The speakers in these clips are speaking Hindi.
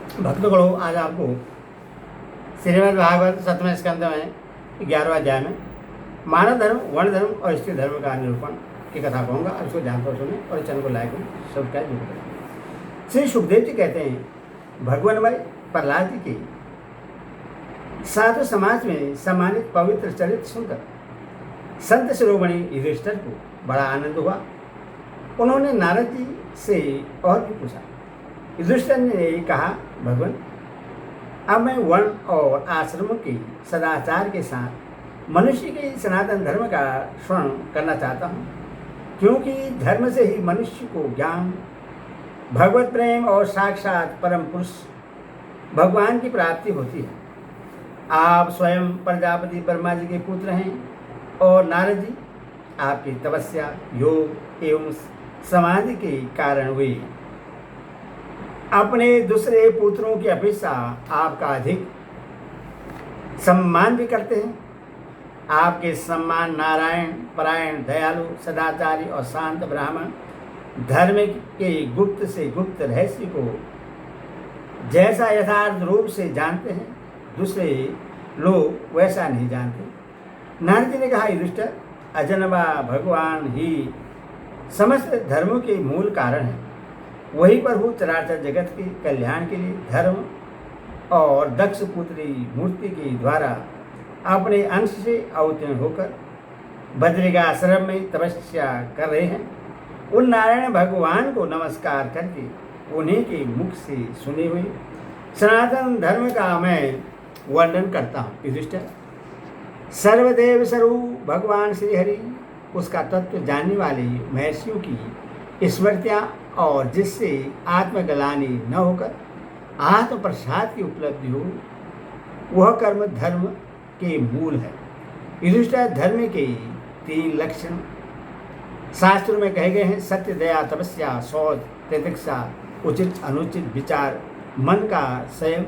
भक्तगणों, आज आपको श्रीमद् भागवत 7वें स्कंद में 11वें अध्याय में मानव धर्म, वर्ण धर्म और स्त्री धर्म का निरूपण की कथा कहूँगा। उसको ध्यान पर सुने और चैनल को लाइक करें, सब्सक्राइब जरूर करें। श्री सुखदेव जी कहते हैं, भगवान भाई प्रहलाद जी के साधु समाज में सम्मानित पवित्र चरित्र सुनकर संत शिरोमणि युधिष्ठिर को बड़ा आनंद हुआ। उन्होंने नारद जी से और भी पूछा। युधिष्ठिर ने कहा, भगवान, अब मैं वर्ण और आश्रमों के सदाचार के साथ मनुष्य के सनातन धर्म का श्रवण करना चाहता हूँ, क्योंकि धर्म से ही मनुष्य को ज्ञान, भगवत प्रेम और साक्षात परम पुरुष भगवान की प्राप्ति होती है। आप स्वयं प्रजापति ब्रह्मा जी के पुत्र हैं और नारद जी आपकी तपस्या, योग एवं समाधि के कारण हुए। अपने दूसरे पुत्रों की अपेक्षा आपका अधिक सम्मान भी करते हैं। आपके सम्मान नारायण, परायण, दयालु, सदाचारी और शांत ब्राह्मण धर्म के गुप्त से गुप्त रहस्य को जैसा यथार्थ रूप से जानते हैं, दूसरे लोग वैसा नहीं जानते। नारद जी ने कहा, युधिष्ठिर, अजन्मा भगवान ही समस्त धर्मों के मूल कारण है। वही प्रभु चराचर जगत के कल्याण के लिए धर्म और दक्ष पुत्री मूर्ति के द्वारा अपने अंश से अवतीर्ण होकर बद्रिकाश्रम में तपस्या कर रहे हैं। उन नारायण भगवान को नमस्कार करके उन्हीं के मुख से सुने हुए सनातन धर्म का मैं वर्णन करता हूँ। युधिष्ठिर, सर्वदेव स्वरूप भगवान श्री हरि, उसका तत्व जानने वाले महर्षियों की स्मृतियाँ और जिससे आत्मग्लानि न होकर आत्म प्रसाद की उपलब्धि हो, वह कर्म धर्म के मूल है। युधिष्ठिर, धर्म के 3 लक्षण शास्त्रों में कहे गए हैं: सत्य, दया, तपस्या, शौच, तितिक्षा, उचित अनुचित विचार, मन का संयम,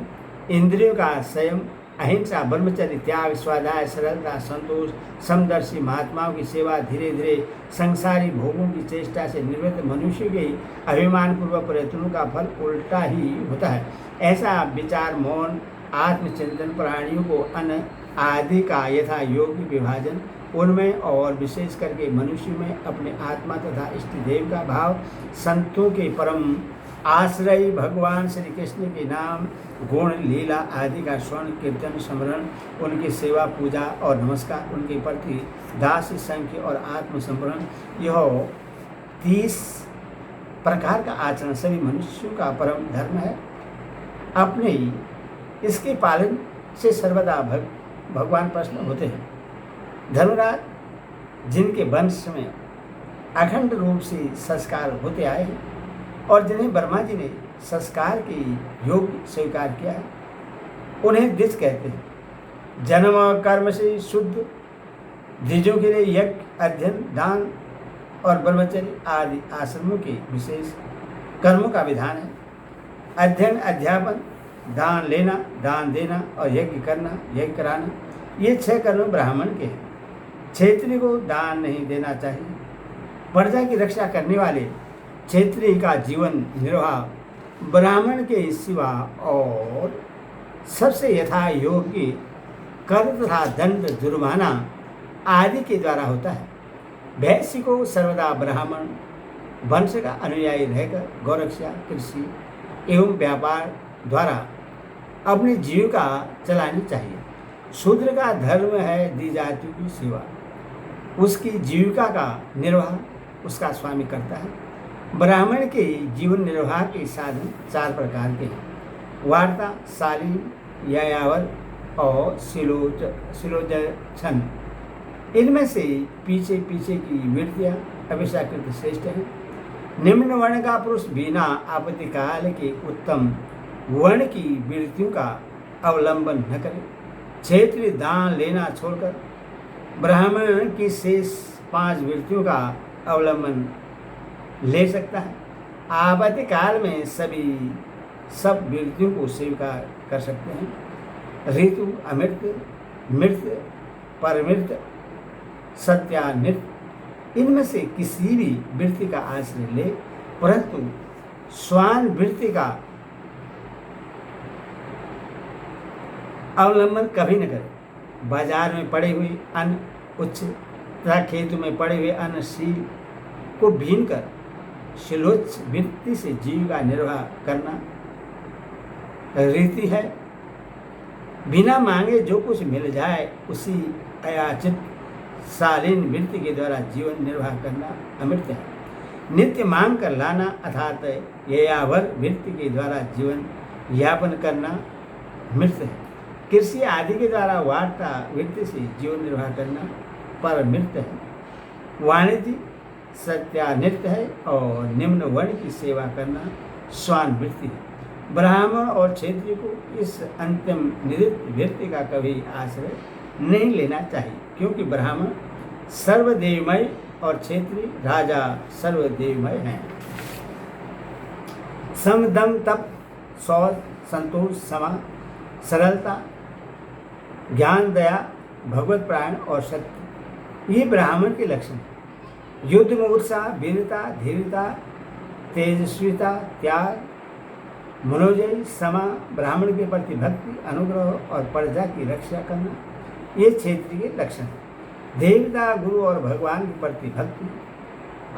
इंद्रियों का संयम, अहिंसा, ब्रह्मचर्य, त्याग, स्वाध्याय, सरलता, संतोष, समदर्शी, महात्माओं की सेवा, धीरे धीरे संसारी भोगों की चेष्टा से निवृत्त मनुष्य के अभिमान पूर्वक प्रयत्नों का फल उल्टा ही होता है। ऐसा विचार, मौन, आत्मचिंतन, प्राणियों को अन्न आदि का यथा योग्य विभाजन, उनमें और विशेष करके मनुष्य में अपने आत्मा तथा इष्ट देव का भाव, संतों के परम आश्रय भगवान श्री कृष्ण के नाम, गुण, लीला आदि का श्रवण, कीर्तन, स्मरण, उनकी सेवा, पूजा और नमस्कार, उनके प्रति दास, संख्य और आत्मसमरण, यह 30 प्रकार का आचरण सभी मनुष्यों का परम धर्म है। अपने इसके पालन से सर्वदा भगवान प्रसन्न होते हैं। धर्मराज, जिनके वंश में अखंड रूप से संस्कार होते आए हैं और जिन्हें ब्रह्मा जी ने संस्कार के योग्य स्वीकार किया है, उन्हें द्विज कहते हैं। जन्म और कर्म से शुद्ध द्विजों के लिए यज्ञ, अध्ययन, दान और ब्रह्मचर्य आदि आश्रमों के विशेष कर्मों का विधान है। अध्ययन, अध्यापन, दान लेना, दान देना और यज्ञ करना, यज्ञ कराना, ये 6 कर्म ब्राह्मण के हैं। क्षत्रिय को दान नहीं देना चाहिए। प्रजा की रक्षा करने वाले क्षत्रिय का जीवन निर्वाह ब्राह्मण के सिवा और सबसे यथा योग्य कर तथा दंड, जुर्माना आदि के द्वारा होता है। वैश्य को सर्वदा ब्राह्मण वंश का अनुयायी रहकर गौरक्षा, कृषि एवं व्यापार द्वारा अपनी जीविका चलानी चाहिए। शूद्र का धर्म है दी जातियों की सेवा। उसकी जीविका का निर्वाह उसका स्वामी करता है। ब्राह्मण के जीवन निर्वाह के साधन 4 प्रकार के हैं: वार्ता, शालीन, यायावर और शिलोचन। इनमें से पीछे पीछे की वृत्तियाँ अपेक्षाकृत श्रेष्ठ हैं। निम्न वर्ण का पुरुष बिना आपत्ति काल के उत्तम वर्ण की वृत्तियों का अवलंबन न करे। क्षत्रिय दान लेना छोड़कर ब्राह्मण की शेष 5 वृत्तियों का अवलंबन ले सकता है। आपत्ति काल में सब वृत्तियों को स्वीकार कर सकते हैं। ऋतु, अमृत, मृत, परमृत, सत्यानृत, इनमें से किसी भी वृत्ति का आश्रय ले, परंतु स्वान वृत्ति का अवलंबन कभी न करें। बाजार में पड़े हुए अन्न उच्च तथा खेतों में पड़े हुए अन्न शील को भीन कर शिलोच्च वृत्ति से जीविका निर्वाह करना रीति है। बिना मांगे जो कुछ मिल जाए उसी अयाचित शालीन वृत्ति के द्वारा जीवन निर्वाह करना अमृत है। नित्य मांग कर लाना अर्थात ययावर वृत्ति के द्वारा जीवन यापन करना मृत है। कृषि आदि के द्वारा वार्ता वृत्ति से जीवन निर्वाह करना परमृत है। वाणिज्य सत्यानित्य है और निम्न वर्ण की सेवा करना स्वान वृत्ति है। ब्राह्मण और क्षत्रिय को इस अंतिम निदित वृत्ति का कभी आश्रय नहीं लेना चाहिए, क्योंकि ब्राह्मण सर्वदेवमय और क्षेत्रीय राजा सर्वदेवमय हैं। सम दम तप शौच संतोष समा सरलता ज्ञान दया भगवत प्राण और सत्य ये ब्राह्मण के लक्षण हैं। युद्ध में उत्साह वीरता धीरता तेजस्विता त्याग मनोजय समा ब्राह्मण के प्रति भक्ति अनुग्रह और प्रजा की रक्षा करना ये क्षेत्र के लक्षण हैं। देवता गुरु और भगवान के प्रति भक्ति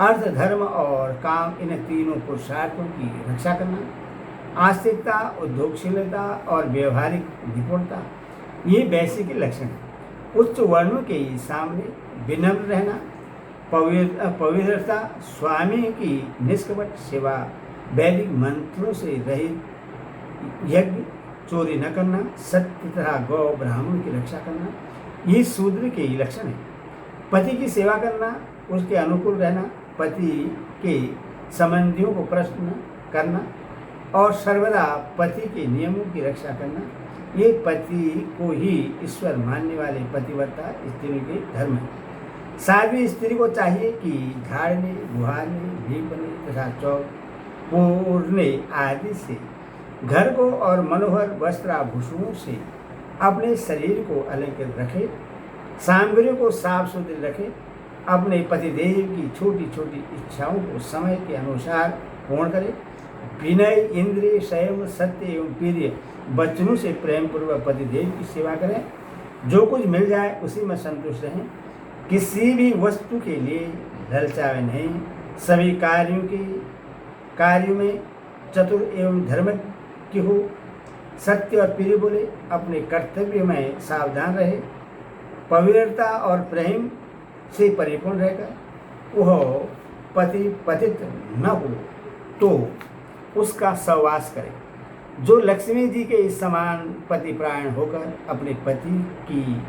अर्थ धर्म और काम इन तीनों पुरुषार्थों की रक्षा करना आस्तिकता उद्योगशीलता और व्यवहारिक निपुणता ये वैश्य के लक्षण हैं। उच्च वर्णों के सामने विनम्र रहना पवित्रता स्वामी की निष्कपट सेवा वैदिक मंत्रों से रहित यज्ञ चोरी न करना सत्य तथा गौ ब्राह्मण की रक्षा करना ये शूद्र के ही लक्षण है। पति की सेवा करना उसके अनुकूल रहना पति के संबंधियों को प्रश्न करना और सर्वदा पति के नियमों की रक्षा करना ये पति को ही ईश्वर मानने वाले पतिव्रता स्त्री के धर्म है। साध्वी स्त्री को चाहिए कि झाड़ने बुहारने भीपने तथा चौक पूर्णे आदि से घर को और मनोहर वस्त्राभूषणों से अपने शरीर को अलंकृत रखे, सामग्रियों को साफ सुथरी रखे, अपने पतिदेव की छोटी छोटी इच्छाओं को समय के अनुसार पूर्ण करे, विनय इंद्रिय संयम सत्य एवं वीर्य वचनों से प्रेम पूर्वक पतिदेव की सेवा करें, जो कुछ मिल जाए उसी में संतुष्ट रहें, किसी भी वस्तु के लिए ललचावे नहीं, सभी कार्यों में चतुर एवं धर्म की हो, सत्य और प्रिय बोले, अपने कर्तव्य में सावधान रहे, पवित्रता और प्रेम से परिपूर्ण रहकर वह पतित न हो तो उसका सहवास करे। जो लक्ष्मी जी के इस समान पतिपरायण होकर अपने पति की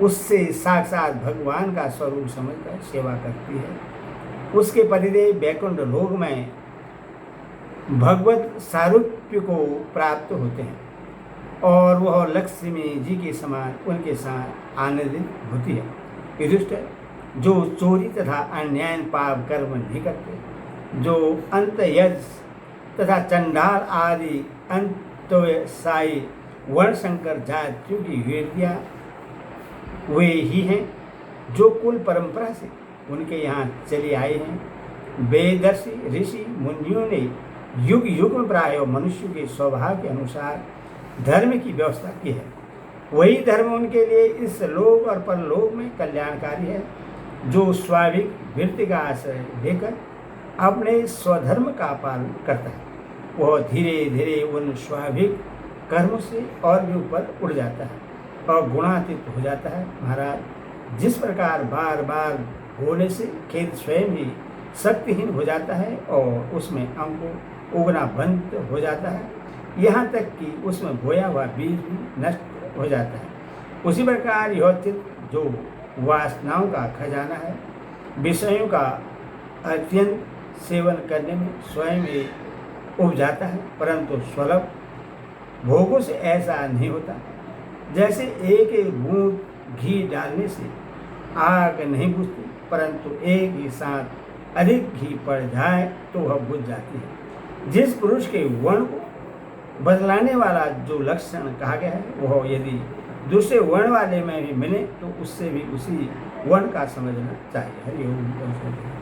उससे साक्षात भगवान का स्वरूप समझकर सेवा करती है, उसके पतिदेव वैकुंठ लोक में भगवत सारूप्य को प्राप्त होते हैं और वह लक्ष्मी जी के समान उनके साथ आनंदित होती है। युधिष्ठिर जो चोरी तथा अन्याय पाप कर्म नहीं करते, जो अंतयज तथा चंडाल आदि अंतव्यसायी वर्णशंकर जातियों की वीरतियाँ वे ही हैं जो कुल परंपरा से उनके यहाँ चले आए हैं। वेदर्शी ऋषि मुनियों ने युग युग में प्राय मनुष्य के स्वभाव के अनुसार धर्म की व्यवस्था की है। वही धर्म उनके लिए इस लोक और परलोक में कल्याणकारी है। जो स्वाभाविक वृत्ति का आश्रय लेकर अपने स्वधर्म का पालन करता है, वह धीरे धीरे उन स्वाभाविक कर्मों से और भी ऊपर उड़ जाता है और गुणातीत हो जाता है। महाराज, जिस प्रकार बार बार होने से खेत स्वयं ही शक्तिहीन हो जाता है और उसमें अंकुर उगना बंद हो जाता है, यहाँ तक कि उसमें बोया हुआ बीज भी नष्ट हो जाता है, उसी प्रकार यह चित्त जो वासनाओं का खजाना है, विषयों का अत्यंत सेवन करने में स्वयं ही उब जाता है, परंतु सुलभ भोगों से ऐसा नहीं होता। जैसे एक एक बूंद घी डालने से आग नहीं बुझती, परंतु एक ही साथ अधिक घी पड़ जाए तो वह बुझ जाती है। जिस पुरुष के वर्ण को बदलाने वाला जो लक्षण कहा गया है, वह यदि दूसरे वर्ण वाले में भी मिले तो उससे भी उसी वर्ण का समझना चाहिए। हरि ओम।